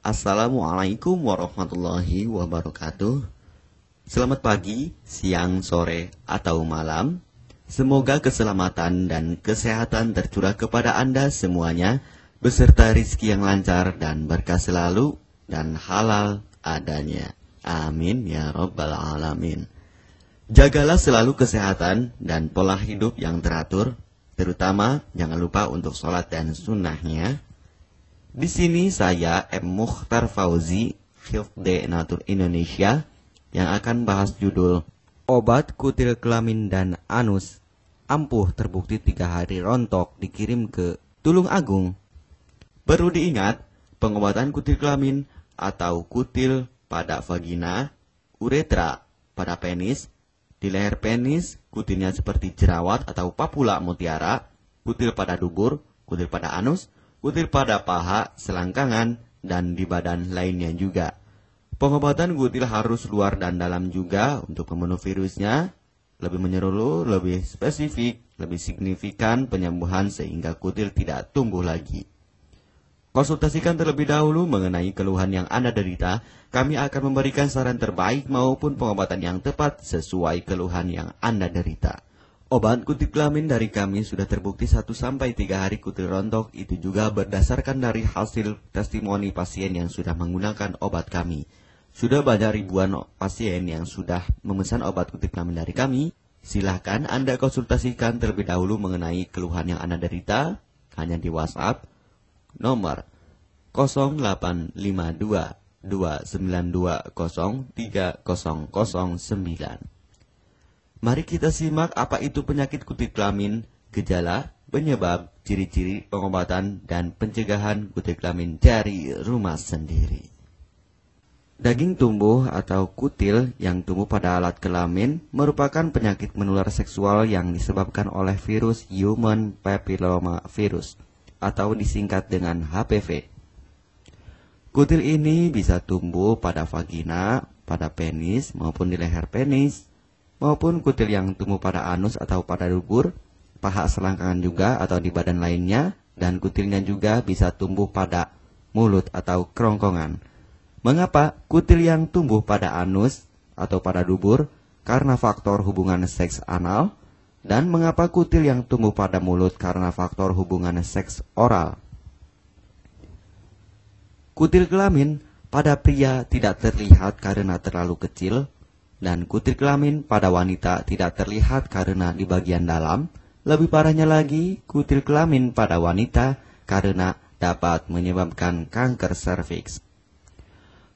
Assalamualaikum warahmatullahi wabarakatuh. Selamat pagi, siang, sore, atau malam. Semoga keselamatan dan kesehatan tercurah kepada Anda semuanya, beserta rizki yang lancar dan berkah selalu, dan halal adanya. Amin ya rabbal alamin. Jagalah selalu kesehatan dan pola hidup yang teratur, terutama jangan lupa untuk sholat dan sunnahnya. Di sini saya M. Mukhtar Fauzi, Hifdz Natur Indonesia, yang akan bahas judul Obat Kutil Kelamin dan Anus ampuh terbukti 3 hari rontok dikirim ke Tulung Agung. Perlu diingat, pengobatan kutil kelamin atau kutil pada vagina, uretra pada penis, di leher penis, kutilnya seperti jerawat atau papula mutiara, kutil pada dubur, kutil pada anus, kutil pada paha, selangkangan, dan di badan lainnya juga. Pengobatan kutil harus luar dan dalam juga untuk membunuh virusnya, lebih menyeluruh, lebih spesifik, lebih signifikan penyembuhan sehingga kutil tidak tumbuh lagi. Konsultasikan terlebih dahulu mengenai keluhan yang Anda derita. Kami akan memberikan saran terbaik maupun pengobatan yang tepat sesuai keluhan yang Anda derita. Obat kutil kelamin dari kami sudah terbukti 1-3 hari kutil rontok. Itu juga berdasarkan dari hasil testimoni pasien yang sudah menggunakan obat kami. Sudah banyak ribuan pasien yang sudah memesan obat kutil kelamin dari kami. Silahkan Anda konsultasikan terlebih dahulu mengenai keluhan yang Anda derita hanya di WhatsApp nomor 0852-292-0309. Mari kita simak apa itu penyakit kutil kelamin, gejala, penyebab, ciri-ciri, pengobatan, dan pencegahan kutil kelamin dari rumah sendiri. Daging tumbuh atau kutil yang tumbuh pada alat kelamin merupakan penyakit menular seksual yang disebabkan oleh virus Human Papilloma Virus atau disingkat dengan HPV. Kutil ini bisa tumbuh pada vagina, pada penis maupun di leher penis, maupun kutil yang tumbuh pada anus atau pada dubur, paha selangkangan juga atau di badan lainnya, dan kutilnya juga bisa tumbuh pada mulut atau kerongkongan. Mengapa kutil yang tumbuh pada anus atau pada dubur? Karena faktor hubungan seks anal. Dan mengapa kutil yang tumbuh pada mulut? Karena faktor hubungan seks oral. Kutil kelamin pada pria tidak terlihat karena terlalu kecil, dan kutil kelamin pada wanita tidak terlihat karena di bagian dalam. Lebih parahnya lagi, kutil kelamin pada wanita karena dapat menyebabkan kanker serviks.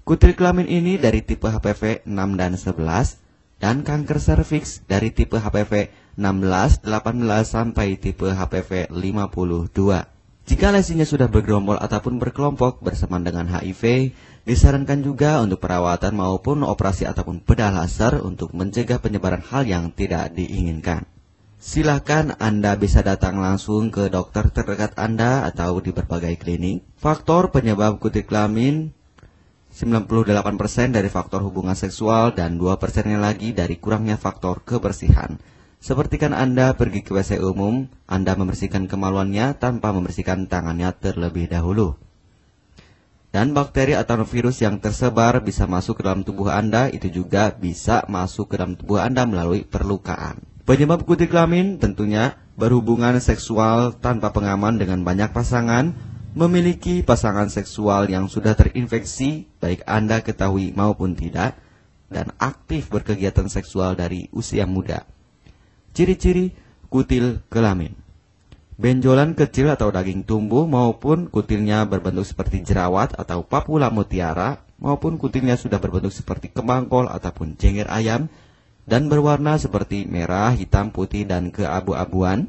Kutil kelamin ini dari tipe HPV 6 dan 11, dan kanker serviks dari tipe HPV 16, 18 sampai tipe HPV 52. Jika lesinya sudah bergerombol ataupun berkelompok bersamaan dengan HIV, disarankan juga untuk perawatan maupun operasi ataupun bedah laser untuk mencegah penyebaran hal yang tidak diinginkan. Silakan Anda bisa datang langsung ke dokter terdekat Anda atau di berbagai klinik. Faktor penyebab kutil kelamin 98% dari faktor hubungan seksual dan 2%-nya lagi dari kurangnya faktor kebersihan. Seperti kan Anda pergi ke WC umum, Anda membersihkan kemaluannya tanpa membersihkan tangannya terlebih dahulu. Dan bakteri atau virus yang tersebar bisa masuk ke dalam tubuh Anda, itu juga bisa masuk ke dalam tubuh Anda melalui perlukaan. Penyebab kutil kelamin tentunya berhubungan seksual tanpa pengaman dengan banyak pasangan, memiliki pasangan seksual yang sudah terinfeksi, baik Anda ketahui maupun tidak, dan aktif berkegiatan seksual dari usia muda. Ciri-ciri kutil kelamin: benjolan kecil atau daging tumbuh maupun kutilnya berbentuk seperti jerawat atau papula mutiara, maupun kutilnya sudah berbentuk seperti kembang kol ataupun cengir ayam, dan berwarna seperti merah, hitam, putih, dan keabu-abuan.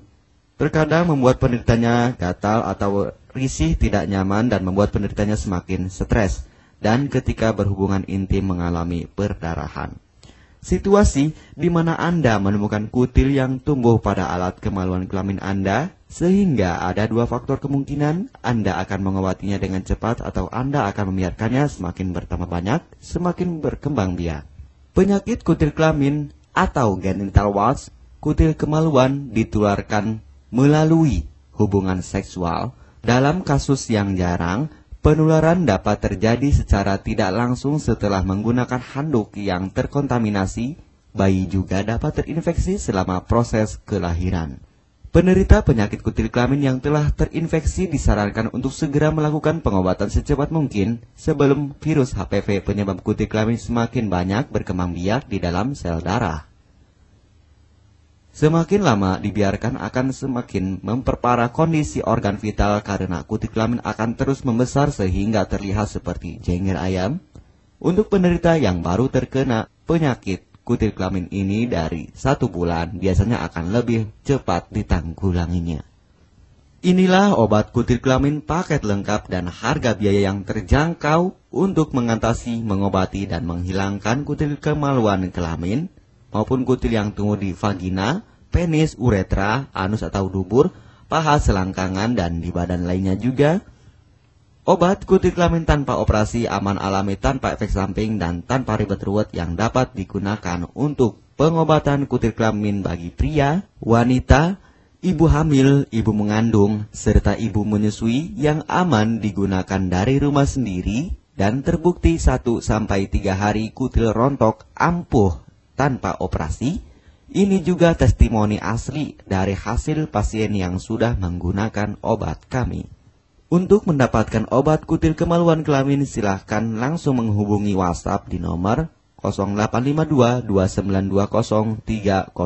Terkadang membuat penderitanya gatal atau risih, tidak nyaman, dan membuat penderitanya semakin stres, dan ketika berhubungan intim mengalami perdarahan. Situasi di mana Anda menemukan kutil yang tumbuh pada alat kemaluan kelamin Anda, sehingga ada 2 faktor kemungkinan: Anda akan mengobatinya dengan cepat atau Anda akan membiarkannya semakin bertambah banyak, semakin berkembang biak. Penyakit kutil kelamin atau genital warts, kutil kemaluan ditularkan melalui hubungan seksual. Dalam kasus yang jarang, Penularan dapat terjadi secara tidak langsung setelah menggunakan handuk yang terkontaminasi. Bayi juga dapat terinfeksi selama proses kelahiran. Penderita penyakit kutil kelamin yang telah terinfeksi disarankan untuk segera melakukan pengobatan secepat mungkin sebelum virus HPV penyebab kutil kelamin semakin banyak berkembang biak di dalam sel darah. Semakin lama dibiarkan akan semakin memperparah kondisi organ vital karena kutil kelamin akan terus membesar sehingga terlihat seperti jengger ayam. Untuk penderita yang baru terkena penyakit kutil kelamin ini dari 1 bulan biasanya akan lebih cepat ditanggulanginya. Inilah obat kutil kelamin paket lengkap dan harga biaya yang terjangkau untuk mengatasi, mengobati, dan menghilangkan kutil kemaluan kelamin maupun kutil yang tumbuh di vagina, penis, uretra, anus atau dubur, paha, selangkangan, dan di badan lainnya juga. Obat kutil kelamin tanpa operasi, aman alami, tanpa efek samping, dan tanpa ribet ruwet yang dapat digunakan untuk pengobatan kutil kelamin bagi pria, wanita, ibu hamil, ibu mengandung, serta ibu menyusui yang aman digunakan dari rumah sendiri dan terbukti 1-3 hari kutil rontok ampuh tanpa operasi. Ini juga testimoni asli dari hasil pasien yang sudah menggunakan obat kami. Untuk mendapatkan obat kutil kemaluan kelamin, silahkan langsung menghubungi WhatsApp di nomor 0852 2920 3009.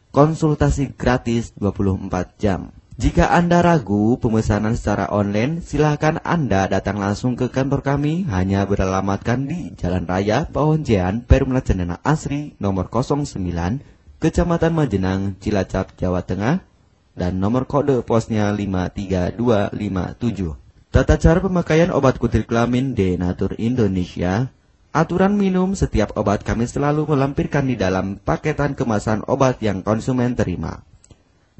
Konsultasi gratis 24 jam. Jika Anda ragu pemesanan secara online, silahkan Anda datang langsung ke kantor kami, hanya beralamatkan di Jalan Raya Pahonjean, Perumna Cendana Asri, nomor 09, Kecamatan Majenang, Cilacap, Jawa Tengah, dan nomor kode posnya 53257. Tata cara pemakaian obat kutil kelamin Denatur Indonesia. Aturan minum setiap obat kami selalu melampirkan di dalam paketan kemasan obat yang konsumen terima.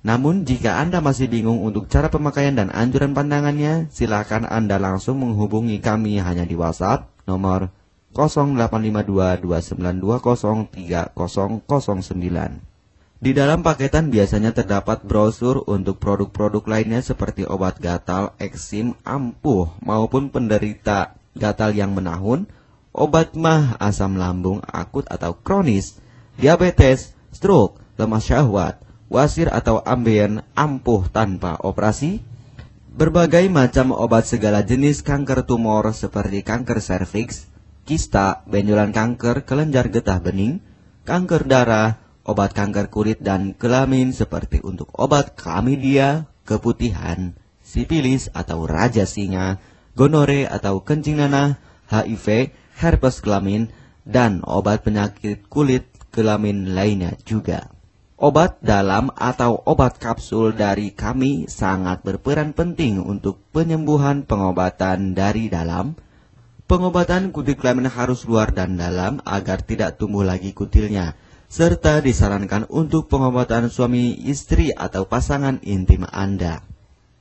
Namun jika Anda masih bingung untuk cara pemakaian dan anjuran pandangannya, silakan Anda langsung menghubungi kami hanya di WhatsApp nomor 0852 2920 3009. Di dalam paketan biasanya terdapat brosur untuk produk-produk lainnya seperti obat gatal, eksim, ampuh, maupun penderita gatal yang menahun, obat mah, asam lambung akut atau kronis, diabetes, stroke, lemah syahwat, wasir atau ambien, ampuh tanpa operasi, berbagai macam obat segala jenis kanker tumor seperti kanker serviks, kista, benjolan kanker, kelenjar getah bening, kanker darah, obat kanker kulit dan kelamin seperti untuk obat klamidia, keputihan, sipilis atau raja singa, gonore atau kencing nanah, HIV, herpes kelamin, dan obat penyakit kulit kelamin lainnya juga. Obat dalam atau obat kapsul dari kami sangat berperan penting untuk penyembuhan pengobatan dari dalam. Pengobatan kutil kelamin harus luar dan dalam agar tidak tumbuh lagi kutilnya, serta disarankan untuk pengobatan suami istri atau pasangan intim Anda.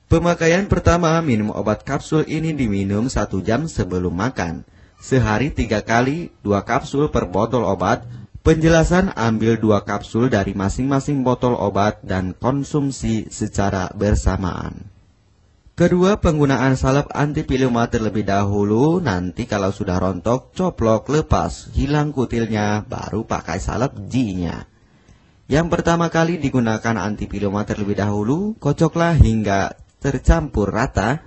Pemakaian pertama, minum obat kapsul ini diminum 1 jam sebelum makan. Sehari 3 kali, 2 kapsul per botol obat. Penjelasan, ambil 2 kapsul dari masing-masing botol obat dan konsumsi secara bersamaan. Kedua, penggunaan salep antipiluma terlebih dahulu, nanti kalau sudah rontok, coplok, lepas, hilang kutilnya, baru pakai salep G-nya. Yang pertama kali digunakan antipiluma terlebih dahulu, kocoklah hingga tercampur rata,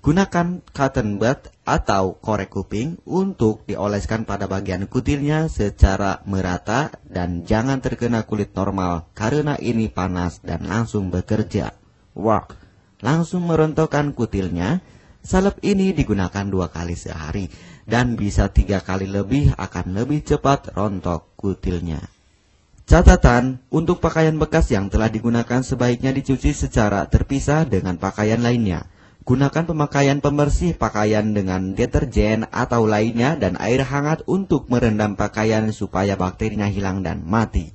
gunakan cotton bud atau korek kuping untuk dioleskan pada bagian kutilnya secara merata dan jangan terkena kulit normal karena ini panas dan langsung bekerja. Langsung merontokkan kutilnya. Salep ini digunakan 2 kali sehari dan bisa 3 kali lebih akan lebih cepat rontok kutilnya. Catatan, untuk pakaian bekas yang telah digunakan sebaiknya dicuci secara terpisah dengan pakaian lainnya. Gunakan pemakaian pembersih pakaian dengan deterjen atau lainnya dan air hangat untuk merendam pakaian supaya bakterinya hilang dan mati.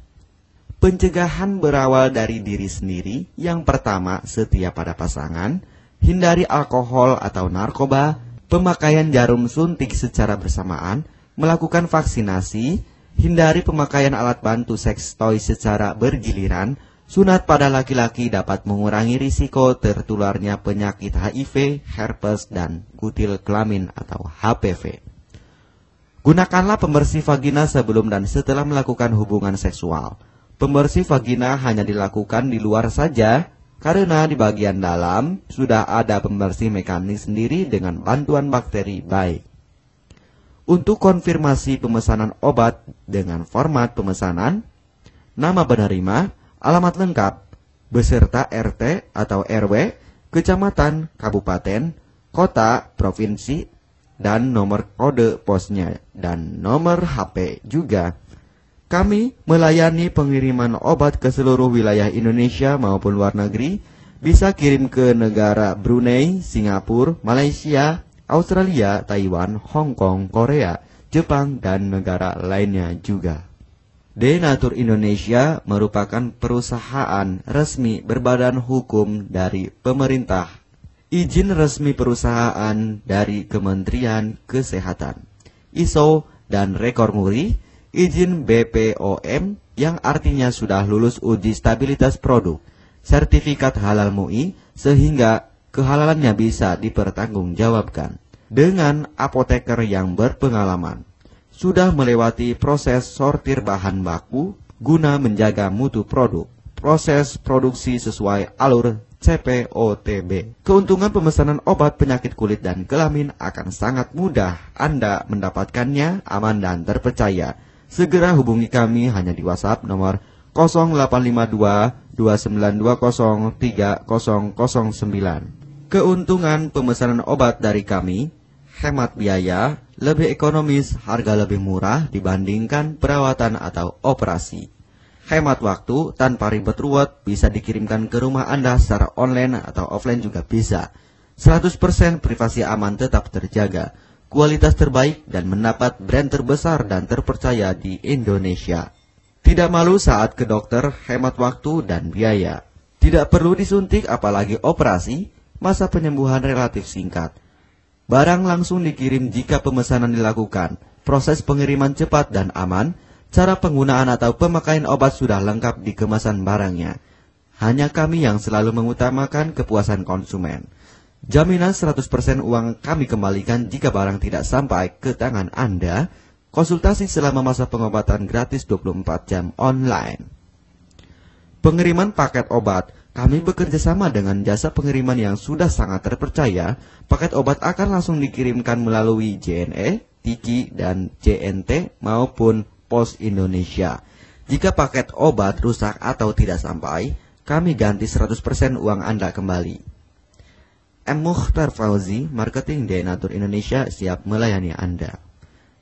Pencegahan berawal dari diri sendiri. Yang pertama, setia pada pasangan, hindari alkohol atau narkoba, pemakaian jarum suntik secara bersamaan, melakukan vaksinasi, hindari pemakaian alat bantu seks toy secara bergiliran, Sunat pada laki-laki dapat mengurangi risiko tertularnya penyakit HIV, herpes, dan kutil kelamin atau HPV. Gunakanlah pembersih vagina sebelum dan setelah melakukan hubungan seksual. Pembersih vagina hanya dilakukan di luar saja, karena di bagian dalam sudah ada pembersih mekanik sendiri dengan bantuan bakteri baik. Untuk konfirmasi pemesanan obat dengan format pemesanan, nama penerima, alamat lengkap, beserta RT atau RW, kecamatan, kabupaten, kota, provinsi, dan nomor kode posnya, dan nomor HP juga. Kami melayani pengiriman obat ke seluruh wilayah Indonesia maupun luar negeri, bisa kirim ke negara Brunei, Singapura, Malaysia, Australia, Taiwan, Hong Kong, Korea, Jepang, dan negara lainnya juga. Denatur Indonesia merupakan perusahaan resmi berbadan hukum dari pemerintah. Izin resmi perusahaan dari Kementerian Kesehatan, ISO dan rekor muri, izin BPOM yang artinya sudah lulus uji stabilitas produk, sertifikat halal MUI sehingga kehalalannya bisa dipertanggungjawabkan. Dengan apoteker yang berpengalaman, sudah melewati proses sortir bahan baku guna menjaga mutu produk, proses produksi sesuai alur CPOTB. Keuntungan pemesanan obat penyakit kulit dan kelamin akan sangat mudah Anda mendapatkannya aman dan terpercaya. Segera hubungi kami hanya di WhatsApp nomor 0852 2920 3009. Keuntungan pemesanan obat dari kami, hemat biaya, lebih ekonomis, harga lebih murah dibandingkan perawatan atau operasi. Hemat waktu, tanpa ribet ruwet, bisa dikirimkan ke rumah Anda secara online atau offline juga bisa. 100% privasi aman tetap terjaga, kualitas terbaik dan mendapat brand terbesar dan terpercaya di Indonesia. Tidak malu saat ke dokter, hemat waktu dan biaya. Tidak perlu disuntik apalagi operasi, masa penyembuhan relatif singkat. Barang langsung dikirim jika pemesanan dilakukan. Proses pengiriman cepat dan aman. Cara penggunaan atau pemakaian obat sudah lengkap di kemasan barangnya. Hanya kami yang selalu mengutamakan kepuasan konsumen. Jaminan 100% uang kami kembalikan jika barang tidak sampai ke tangan Anda. Konsultasi selama masa pengobatan gratis 24 jam online. Pengiriman paket obat. Kami bekerja sama dengan jasa pengiriman yang sudah sangat terpercaya. Paket obat akan langsung dikirimkan melalui JNE, Tiki, dan JNT maupun Pos Indonesia. Jika paket obat rusak atau tidak sampai, kami ganti 100% uang Anda kembali. M. Mukhtar Fauzi, Marketing Denatur Indonesia, siap melayani Anda.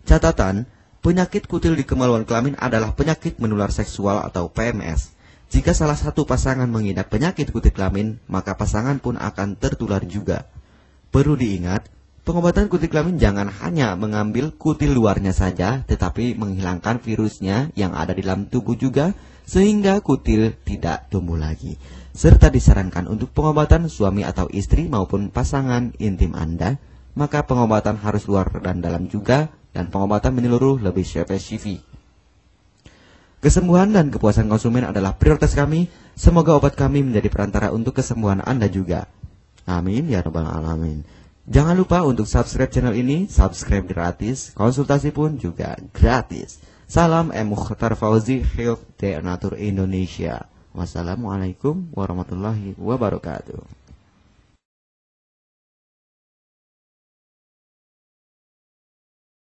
Catatan, penyakit kutil di kemaluan kelamin adalah penyakit menular seksual atau PMS. Jika salah satu pasangan mengidap penyakit kutil kelamin, maka pasangan pun akan tertular juga. Perlu diingat, pengobatan kutil kelamin jangan hanya mengambil kutil luarnya saja, tetapi menghilangkan virusnya yang ada di dalam tubuh juga, sehingga kutil tidak tumbuh lagi. Serta disarankan untuk pengobatan suami atau istri maupun pasangan intim Anda, maka pengobatan harus luar dan dalam juga, dan pengobatan menyeluruh lebih spesifik. Kesembuhan dan kepuasan konsumen adalah prioritas kami. Semoga obat kami menjadi perantara untuk kesembuhan Anda juga. Amin ya rabbal alamin. Jangan lupa untuk subscribe channel ini, subscribe gratis, konsultasi pun juga gratis. Salam M. Mukhtar Fauzi, Health Denatur Indonesia. Wassalamualaikum warahmatullahi wabarakatuh.